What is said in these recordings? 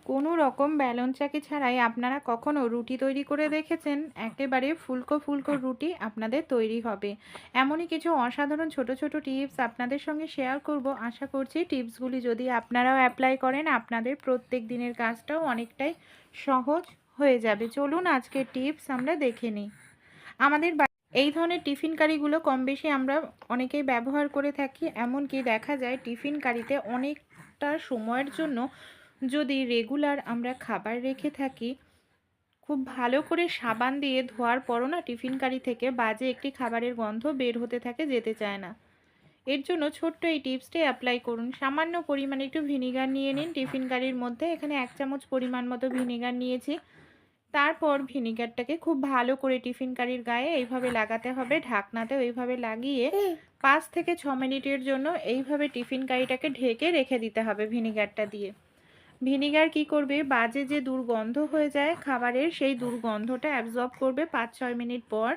কোনো রকম ব্যালন চাকি ছাড়াই আপনারা কখনো রুটি তৈরি করে দেখেছেন? একেবারে ফুলকো ফুলকো রুটি আপনাদের তৈরি হবে। এমনই কিছু অসাধারণ ছোট ছোট টিপস আপনাদের সঙ্গে শেয়ার করব। আশা করছি টিপসগুলি যদি আপনারাও অ্যাপ্লাই করেন আপনাদের প্রত্যেক দিনের কাজটাও অনেকটাই সহজ হয়ে যাবে। চলুন আজকের টিপস আমরা দেখে নিই। আমাদের এই ধরনের টিফিন কারিগুলো কম বেশি আমরা অনেকেই ব্যবহার করে থাকি। এমনকি দেখা যায় টিফিন কারিতে অনেকটা সময়ের জন্য যদি রেগুলার আমরা খাবার রেখে থাকি, খুব ভালো করে সাবান দিয়ে ধোয়ার পরও না টিফিন কারি থেকে বাজে একটি খাবারের গন্ধ বের হতে থাকে, যেতে চায় না। এর জন্য ছোট্ট এই টিপসটি অ্যাপ্লাই করুন। সামান্য পরিমাণে একটু ভিনিগার নিয়ে নিন টিফিন কারির মধ্যে। এখানে 1 চামচ পরিমাণ মতো ভিনিগার নিয়েছি। তারপর ভিনিগারটাকে খুব ভালো করে টিফিন কারির গায়ে এইভাবে লাগাতে হবে, ঢাকনাতেও এইভাবে লাগিয়ে 5 থেকে 6 মিনিটের জন্য এইভাবে টিফিন কারিটাকে ঢেকে রেখে দিতে হবে ভিনিগারটা দিয়ে। ভিনিগার কি করবে, বাজে যে দুর্গন্ধ হয়ে যায় খাবারের, সেই দুর্গন্ধটা অ্যাবজর্ব করবে। 5-6 মিনিট পর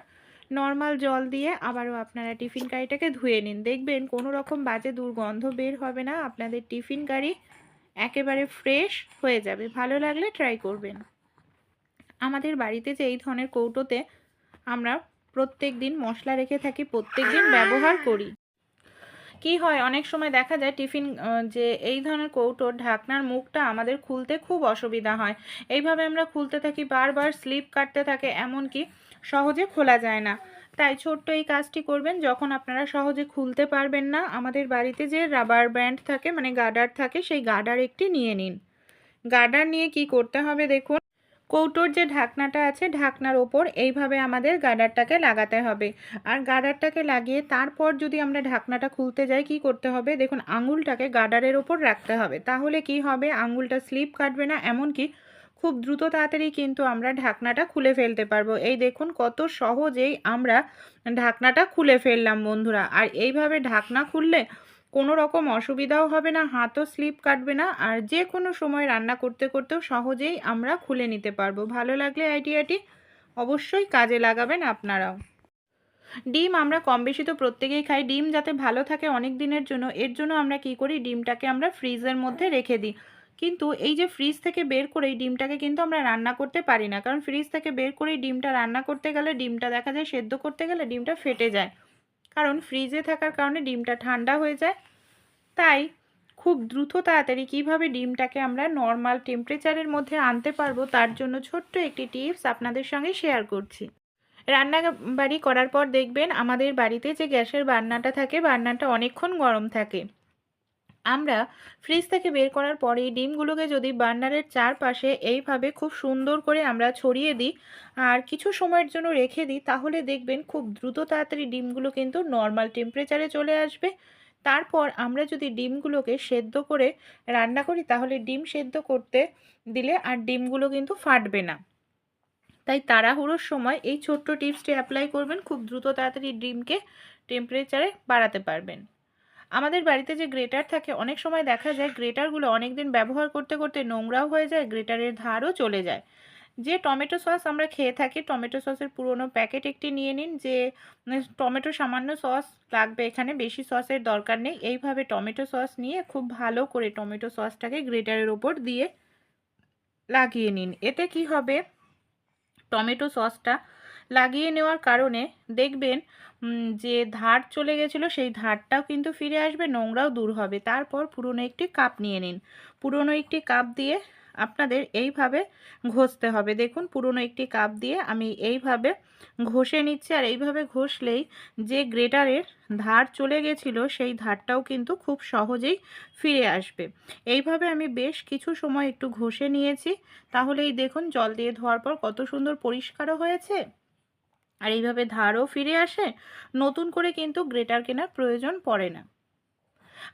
নর্মাল জল দিয়ে আবারও আপনারা টিফিন কারিটাকে ধুয়ে নিন। দেখবেন কোনো রকম বাজে দুর্গন্ধ বের হবে না, আপনাদের টিফিন কারি একেবারে ফ্রেশ হয়ে যাবে। ভালো লাগলে ট্রাই করবেন। আমাদের বাড়িতে যে এই ধরনের কৌটোতে আমরা প্রত্যেক দিন মশলা রেখে থাকি, প্রত্যেক দিন ব্যবহার করি। কি হয়, অনেক সময় দেখা যায় টিফিন যে এই ধরনের কৌটোর ঢাকনার মুখটা আমাদের খুলতে খুব অসুবিধা হয়। এইভাবে আমরা খুলতে থাকি, বারবার স্লিপ কাটতে থাকে, এমনকি সহজে খোলা যায় না। তাই ছোট্ট এই কাজটি করবেন। যখন আপনারা সহজে খুলতে পারবেন না, আমাদের বাড়িতে যে রাবার ব্যান্ড থাকে মানে গার্ডার থাকে, সেই গার্ডার একটি নিয়ে নিন। গার্ডার নিয়ে কি করতে হবে দেখুন, কৌটোর যে ঢাকনাটা আছে ঢাকনার ওপর এইভাবে আমাদের গার্ডারটাকে লাগাতে হবে। আর গার্ডারটাকে লাগিয়ে তারপর যদি আমরা ঢাকনাটা খুলতে যাই, কি করতে হবে দেখুন, আঙুলটাকে গার্ডারের ওপর রাখতে হবে। তাহলে কি হবে, আঙুলটা স্লিপ কাটবে না, এমনকি খুব দ্রুত তাড়াতাড়ি কিন্তু আমরা ঢাকনাটা খুলে ফেলতে পারবো। এই দেখুন কত সহজেই আমরা ঢাকনাটা খুলে ফেললাম বন্ধুরা। আর এইভাবে ঢাকনা খুললে কোনো রকম অসুবিধাও হবে না, হাতও স্লিপ কাটবে না, আর যে কোনো সময় রান্না করতে করতেও সহজেই আমরা খুলে নিতে পারবো। ভালো লাগলে আইডিয়াটি অবশ্যই কাজে লাগাবেন আপনারাও। ডিম আমরা কম বেশি তো প্রত্যেকেই খাই। ডিম যাতে ভালো থাকে অনেক দিনের জন্য, এর জন্য আমরা কি করি, ডিমটাকে আমরা ফ্রিজের মধ্যে রেখে দিই। কিন্তু এই যে ফ্রিজ থেকে বের করে এই ডিমটাকে কিন্তু আমরা রান্না করতে পারি না, কারণ ফ্রিজ থেকে বের করে ডিমটা রান্না করতে গেলে, ডিমটা দেখা যায় সেদ্ধ করতে গেলে ডিমটা ফেটে যায়, কারণ ফ্রিজে থাকার কারণে ডিমটা ঠান্ডা হয়ে যায়। তাই খুব দ্রুত তাড়াতাড়ি কিভাবে ডিমটাকে আমরা নর্মাল টেম্পারেচারের মধ্যে আনতে পারবো, তার জন্য ছোট্ট একটি টিপস আপনাদের সঙ্গে শেয়ার করছি। রান্না বাড়ি করার পর দেখবেন আমাদের বাড়িতে যে গ্যাসের বার্নারটা থাকে, বার্নারটা অনেকক্ষণ গরম থাকে। আমরা ফ্রিজ থেকে বের করার পরে ডিমগুলোকে যদি বার্নারের চারপাশে এইভাবে খুব সুন্দর করে আমরা ছড়িয়ে দিই আর কিছু সময়ের জন্য রেখে দিই, তাহলে দেখবেন খুব দ্রুত তাড়াতাড়ি ডিমগুলো কিন্তু নর্মাল টেম্পারেচারে চলে আসবে। তারপর আমরা যদি ডিমগুলোকে সেদ্ধ করে রান্না করি, তাহলে ডিম সেদ্ধ করতে দিলে আর ডিমগুলো কিন্তু ফাটবে না। তাই তাড়াহুড়োর সময় এই ছোট্ট টিপসটি অ্যাপ্লাই করবেন, খুব দ্রুত তাড়াতাড়ি ডিমকে টেম্পারেচারে বাড়াতে পারবেন। আমাদের বাড়িতে যে গ্রেটার থাকে, অনেক সময় দেখা যায় গ্রেটারগুলো অনেক দিন ব্যবহার করতে করতে নোংরাও হয়ে যায়, গ্রেটারের ধারও চলে যায়। যে টমেটো সস আমরা খেয়ে থাকি, টমেটো সসের পুরনো প্যাকেট একটি নিয়ে নিন। যে টমেটো সামান্য সস লাগবে, এখানে বেশি সসের দরকার নেই। এইভাবে টমেটো সস নিয়ে খুব ভালো করে টমেটো সসটাকে গ্রেটারের ওপর দিয়ে লাগিয়ে নিন। এতে কি হবে, টমেটো সসটা লাগিয়ে নেওয়ার কারণে দেখবেন যে ধার চলে গেছিলো সেই ধারটাও কিন্তু ফিরে আসবে, নোংরাও দূর হবে। তারপর পুরনো একটি কাপ নিয়ে নিন। পুরনো একটি কাপ দিয়ে আপনাদের এইভাবে ঘষতে হবে। দেখুন পুরনো একটি কাপ দিয়ে আমি এইভাবে ঘষে নিচ্ছি, আর এইভাবে ঘষলেই যে গ্রেটারের ধার চলে গেছিলো সেই ধারটাও কিন্তু খুব সহজেই ফিরে আসবে। এইভাবে আমি বেশ কিছু সময় একটু ঘষে নিয়েছি। তাহলেই দেখুন জল দিয়ে ধোয়ার পর কত সুন্দর পরিষ্কারও হয়েছে, আর এইভাবে ধারও ফিরে আসে। নতুন করে কিন্তু গ্রেটার কেনার প্রয়োজন পড়ে না।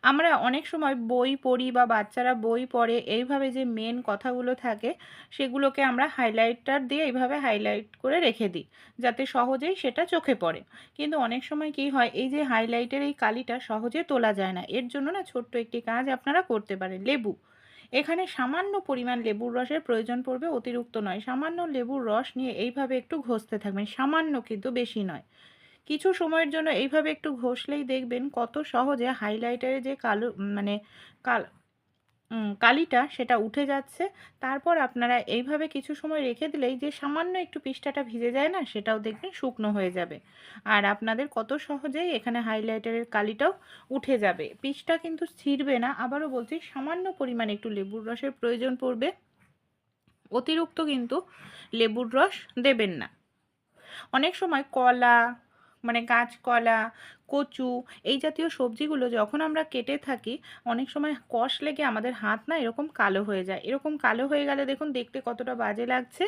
আমরা অনেক সময় বই পড়ি বা বাচ্চারা বই পড়ে, এইভাবে যে মেন কথাগুলো থাকে সেগুলোকে আমরা হাইলাইটার দিয়ে এইভাবে হাইলাইট করে রেখে দিই, যাতে সহজেই সেটা চোখে পড়ে। কিন্তু অনেক সময় কি হয়, এই যে হাইলাইটের এই কালিটা সহজে তোলা যায় না। এর জন্য না ছোট্ট একটি কাজ আপনারা করতে পারেন। লেবু, এখানে সামান্য পরিমাণ লেবুর রসের প্রয়োজন পড়বে, অতিরিক্ত নয়। সামান্য লেবুর রস নিয়ে এইভাবে একটু ঘষতে থাকবেন, সামান্য কিন্তু বেশি নয়। কিছু সময়ের জন্য এইভাবে একটু ঘষলেই দেখবেন কত সহজে হাইলাইটারে যে কালো মানে কাল কালিটা সেটা উঠে যাচ্ছে। তারপর আপনারা এইভাবে কিছু সময় রেখে দিলেই যে সামান্য একটু পৃষ্ঠাটা ভিজে যায় না, সেটাও দেখবেন শুকনো হয়ে যাবে। আর আপনাদের কত সহজেই এখানে হাইলাইটারের কালিটাও উঠে যাবে। পৃষ্ঠা কিন্তু ছিঁড়বে না। আবারও বলছি, সামান্য পরিমাণে একটু লেবুর রসের প্রয়োজন পড়বে, অতিরিক্ত কিন্তু লেবুর রস দেবেন না। অনেক সময় কলা, মানে কাঁচকলা, কচু, এই জাতীয় সবজিগুলো যখন আমরা কেটে থাকি, অনেক সময় কষ লেগে আমাদের হাত না এরকম কালো হয়ে যায়। এরকম কালো হয়ে গেলে দেখুন দেখতে কতটা বাজে লাগছে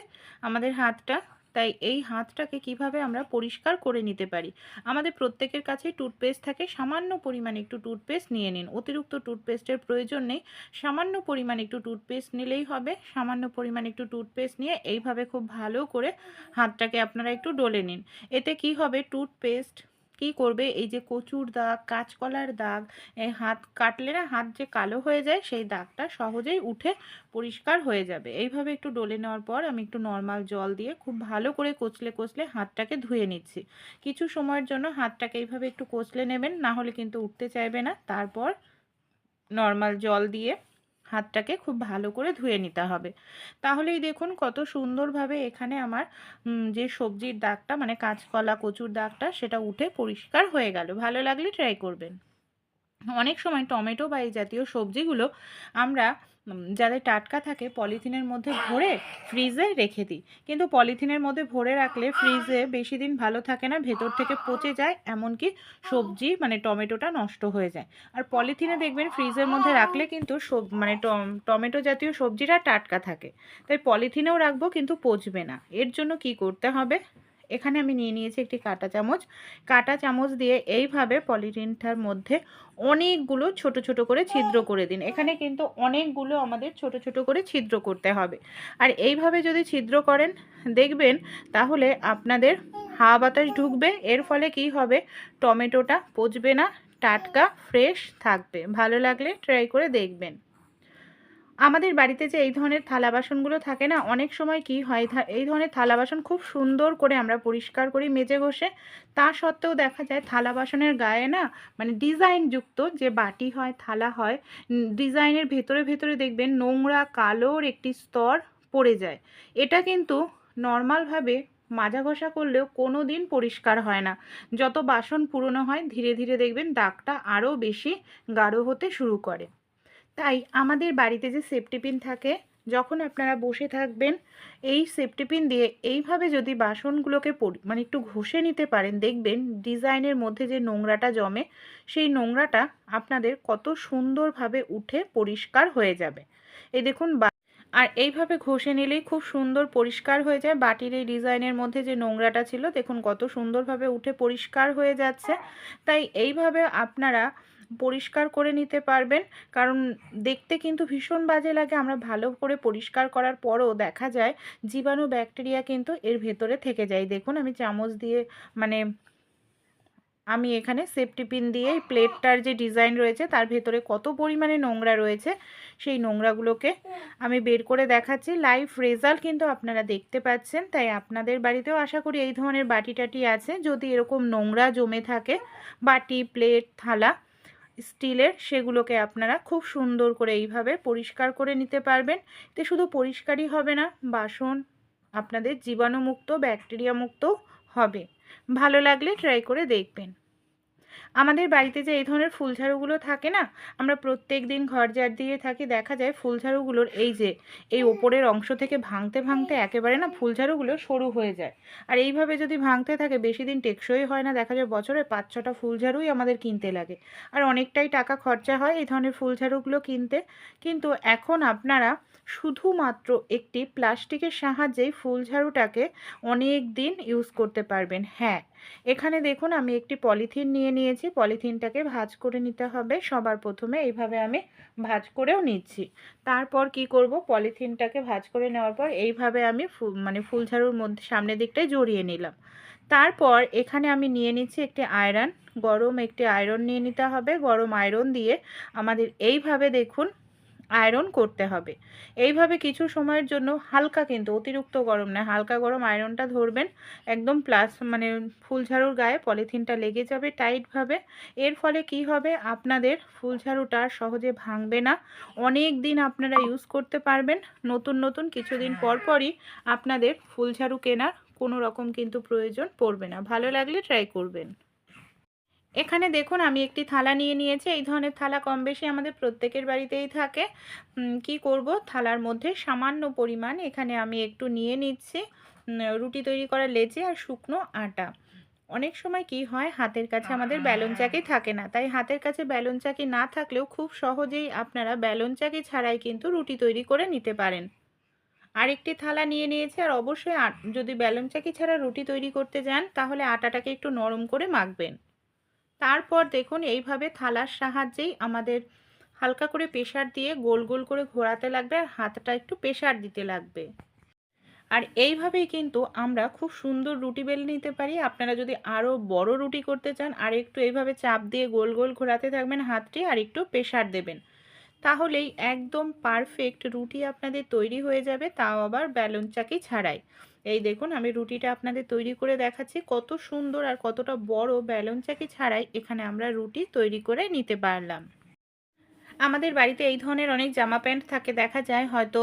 আমাদের হাতটা। তাই এই হাতটাকে কিভাবে আমরা পরিষ্কার করে নিতে পারি। আমাদের প্রত্যেকের কাছেই টুথপেস্ট থাকে, সামান্য পরিমাণে একটু টুথপেস্ট নিয়ে নিন। অতিরিক্ত টুথপেস্টের প্রয়োজন নেই, সামান্য পরিমাণে একটু টুথপেস্ট নিলেই হবে। সামান্য পরিমাণে একটু টুথপেস্ট নিয়ে এইভাবে খুব ভালো করে হাতটাকে আপনারা একটু ডলে নিন। এতে কি হবে, টুথপেস্ট কি করবে, এই যে কচুর দাগ, কাঁচকলার দাগ, এই হাত কাটলে না হাত যে কালো হয়ে যায়, সেই দাগটা সহজেই উঠে পরিষ্কার হয়ে যাবে। এইভাবে একটু ডলে নেওয়ার পর আমি একটু নর্মাল জল দিয়ে খুব ভালো করে কচলে কচলে হাতটাকে ধুয়ে নিচ্ছি। কিছু সময়ের জন্য হাতটাকে এইভাবে একটু কচলে নেবেন, না হলে কিন্তু উঠতে চাইবে না। তারপর নর্মাল জল দিয়ে হাতটাকে খুব ভালো করে ধুয়ে নিতে হবে। তাহলেই দেখুন কত সুন্দরভাবে এখানে আমার যে সবজির দাগটা, মানে কাঁচকলা কচুর দাগটা, সেটা উঠে পরিষ্কার হয়ে গেল। ভালো লাগলে ট্রাই করবেন। অনেক সময় টমেটো বা এই জাতীয় সবজিগুলো আমরা যাদের টাটকা থাকে পলিথিনের মধ্যে ভরে ফ্রিজে রেখে দিই, কিন্তু পলিথিনের মধ্যে ভরে রাখলে ফ্রিজে বেশি দিন ভালো থাকে না, ভেতর থেকে পচে যায়, এমনকি সবজি মানে টমেটোটা নষ্ট হয়ে যায়। আর পলিথিনে দেখবেন ফ্রিজের মধ্যে রাখলে কিন্তু মানে টমেটো জাতীয় সবজিটা টাটকা থাকে। তাই পলিথিনেও রাখবো কিন্তু পচবে না। এর জন্য কি করতে হবে, এখানে আমি নিয়ে নিয়েছি একটি কাঁটা চামচ। কাঁটা চামচ দিয়ে এইভাবে পলিথিনটার মধ্যে অনেকগুলো ছোট ছোট করে ছিদ্র করে দিন। এখানে কিন্তু অনেকগুলো আমাদের ছোট ছোট করে ছিদ্র করতে হবে। আর এইভাবে যদি ছিদ্র করেন দেখবেন, তাহলে আপনাদের হাওয়া বাতাস ঢুকবে। এর ফলে কি হবে, টমেটোটা পচবে না, টাটকা ফ্রেশ থাকবে। ভালো লাগলে ট্রাই করে দেখবেন। আমাদের বাড়িতে যে এই ধরনের থালা বাসনগুলো থাকে না, অনেক সময় কি হয়, এই ধরনের থালা বাসন খুব সুন্দর করে আমরা পরিষ্কার করি মেজে ঘষে। তা সত্ত্বেও দেখা যায় থালা বাসনের গায়ে না, মানে ডিজাইনযুক্ত যে বাটি হয়, থালা হয়, ডিজাইনের ভেতরে ভেতরে দেখবেন নোংরা কালোর একটি স্তর পড়ে যায়। এটা কিন্তু নর্মালভাবে মাজা ঘষা করলেও কোনো দিন পরিষ্কার হয় না। যত বাসন পুরনো হয় ধীরে ধীরে দেখবেন দাগটা আরও বেশি গাঢ় হতে শুরু করে। তাই আমাদের বাড়িতে যে সেফটি পিন থাকে, যখন আপনারা বসে থাকবেন এই সেফটি পিন দিয়ে এইভাবে যদি বাসনগুলোকে মানে একটু ঘষে নিতে পারেন, দেখবেন ডিজাইনের মধ্যে যে নোংরাটা জমে, সেই নোংরাটা আপনাদের কত সুন্দরভাবে উঠে পরিষ্কার হয়ে যাবে। এই দেখুন, আর এইভাবে ঘষে নিলেই খুব সুন্দর পরিষ্কার হয়ে যায়। বাটির এই ডিজাইনের মধ্যে যে নোংরাটা ছিল দেখুন কত সুন্দরভাবে উঠে পরিষ্কার হয়ে যাচ্ছে। তাই এইভাবে আপনারা পরিষ্কার করে নিতে পারবেন। কারণ দেখতে কিন্তু ভীষণ বাজে লাগে, আমরা ভালো করে পরিষ্কার করার পরও দেখা যায় জীবাণু ব্যাকটেরিয়া কিন্তু এর ভেতরে থেকে যায়। দেখুন আমি চামচ দিয়ে, মানে আমি এখানে সেফটি পিন দিয়ে এই প্লেটটার যে ডিজাইন রয়েছে তার ভেতরে কত পরিমাণে নোংরা রয়েছে, সেই নোংরাগুলোকে আমি বের করে দেখাচ্ছি। লাইভ রেজাল্ট কিন্তু আপনারা দেখতে পাচ্ছেন। তাই আপনাদের বাড়িতেও আশা করি এই ধরনের বাটি টাটি আছে। যদি এরকম নোংরা জমে থাকে, বাটি, প্লেট, থালা স্টিলের, সেগুলোকে আপনারা খুব সুন্দর করে এইভাবে পরিষ্কার করে নিতে পারবেন। তো শুধু পরিষ্কারই হবে না, বাসন আপনাদের জীবাণুমুক্ত, ব্যাকটেরিয়া মুক্ত হবে। ভালো লাগলে ট্রাই করে দেখবেন। আমাদের বাড়িতে যে এই ধরনের ফুলঝাড়ুগুলো থাকে না, আমরা প্রত্যেক দিন ঘর ঝাড় দিয়ে থাকি, দেখা যায় ফুলঝাড়ুগুলোর এই যে এই ওপরের অংশ থেকে ভাঙতে ভাঙতে একেবারে না ফুলঝাড়ুগুলো সরু হয়ে যায়। আর এইভাবে যদি ভাঙতে থাকে বেশি দিন টেকসই হয় না, দেখা যায় বছরে 5-6টা ফুলঝাড়ুই আমাদের কিনতে লাগে। আর অনেকটাই টাকা খরচা হয় এই ধরনের ফুলঝাড়ুগুলো কিনতে। কিন্তু এখন আপনারা শুধুমাত্র একটি প্লাস্টিকের সাহায্যেই ফুলঝাড়ুটাকে অনেক দিন ইউজ করতে পারবেন। হ্যাঁ, এখানে দেখুন আমি একটি পলিথিন নিয়ে নিয়েছি। পলিথিনটাকে ভাঁজ করে নিতে হবে। সবার প্রথমে এইভাবে আমি ভাঁজ করেও নিচ্ছি। তারপর কি করব, পলিথিনটাকে ভাঁজ করে নেওয়ার পর এইভাবে আমি মানে ফুলঝাড়ুর মধ্যে সামনের দিকটায় জড়িয়ে নিলাম। তারপর এখানে আমি নিয়ে নিচ্ছি একটি আয়রন। গরম একটি আয়রন নিয়ে নিতে হবে। গরম আয়রন দিয়ে আমাদের এইভাবে দেখুন আয়রন করতে হবে। এইভাবে কিছু সময়ের জন্য হালকা, কিন্তু অতিরিক্ত গরম না, হালকা গরম আয়রনটা ধরবেন। একদম প্লাস মানে ফুলঝাড়ুর গায়ে পলিথিনটা লেগে যাবে টাইটভাবে। এর ফলে কি হবে, আপনাদের ফুলঝাড়ুটা আর সহজে ভাঙবে না। অনেক দিন আপনারা ইউজ করতে পারবেন। নতুন নতুন কিছুদিন পর পরই আপনাদের ফুলঝাড়ু কেনার কোনো রকম কিন্তু প্রয়োজন পড়বে না। ভালো লাগলে ট্রাই করবেন। এখানে দেখুন আমি একটি থালা নিয়ে নিয়েছি। এই ধরনের থালা কম বেশি আমাদের প্রত্যেকের বাড়িতেই থাকে। কি করব, থালার মধ্যে সামান্য পরিমাণ এখানে আমি একটু নিয়ে নিচ্ছি রুটি তৈরি করার লেচি আর শুকনো আটা। অনেক সময় কি হয়, হাতের কাছে আমাদের ব্যালন চাকি থাকে না, তাই হাতের কাছে ব্যালন চাকি না থাকলেও খুব সহজেই আপনারা ব্যালন চাকি ছাড়াই কিন্তু রুটি তৈরি করে নিতে পারেন। আরেকটি থালা নিয়ে নিয়েছি, আর অবশ্যই যদি ব্যালন চাকি ছাড়া রুটি তৈরি করতে যান তাহলে আটাটাকে একটু নরম করে মাখবেন। তারপর দেখুন এইভাবে থালার সাহায্যেই আমাদের হালকা করে প্রেসার দিয়ে গোল গোল করে ঘোরাতে লাগবে, আর হাতটা একটু প্রেসার দিতে লাগবে। আর এইভাবেই কিন্তু আমরা খুব সুন্দর রুটি বেলে নিতে পারি। আপনারা যদি আরও বড় রুটি করতে চান, আর একটু এইভাবে চাপ দিয়ে গোল গোল ঘোরাতে থাকবেন হাতটি, আর একটু প্রেসার দেবেন, তাহলেই একদম পারফেক্ট রুটি আপনাদের তৈরি হয়ে যাবে, তাও আবার ব্যালন চাকি ছাড়াই। এই দেখুন আমি রুটিটা আপনাদের তৈরি করে দেখাচ্ছি, কত সুন্দর আর কতটা বড় ব্যালন চাকি ছাড়াই এখানে আমরা রুটি তৈরি করে নিতে পারলাম। আমাদের বাড়িতে এই ধরনের অনেক জামা প্যান্ট থাকে, দেখা যায় হয়তো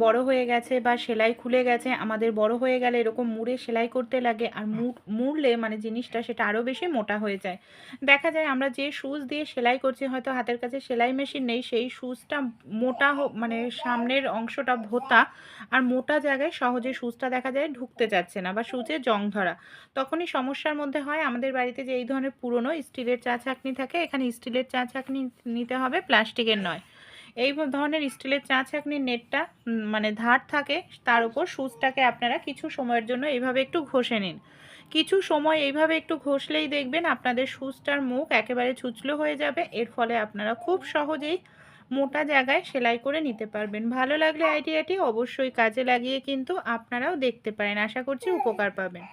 বড় হয়ে গেছে বা সেলাই খুলে গেছে। আমাদের বড় হয়ে গেলে এরকম মুড়ে সেলাই করতে লাগে, আর মুড়লে মানে জিনিসটা সেটা আরও বেশি মোটা হয়ে যায়। দেখা যায় আমরা যে সুচ দিয়ে সেলাই করছি, হয়তো হাতের কাছে সেলাই মেশিন নেই, সেই সুচটা মোটা মানে সামনের অংশটা ভোঁতা, আর মোটা জায়গায় সহজে সুচটা দেখা যায় ঢুকতে যাচ্ছে না, বা সুচে জং ধরা, তখনই সমস্যার মধ্যে হয়। আমাদের বাড়িতে যে এই ধরনের পুরনো স্টিলের চা ছাঁকনি থাকে, এখানে স্টিলের চা ছাঁকনি নিতে হবে, প্লাস্টিকের নয়। এই ধরনের স্টিলের চা ছাঁকনির নেটটা মানে ধার থাকে, তার উপর সুচটাকে আপনারা কিছু সময়ের জন্য এইভাবে একটু ঘষে নিন। কিছু সময় এইভাবে একটু ঘষলেই দেখবেন আপনাদের সুচটার মুখ একেবারে ছুঁচলো হয়ে যাবে। এর ফলে আপনারা খুব সহজেই মোটা জায়গায় সেলাই করে নিতে পারবেন। ভালো লাগলে আইডিয়াটি অবশ্যই কাজে লাগিয়ে কিন্তু আপনারাও দেখতে পারেন। আশা করছি উপকার পাবেন।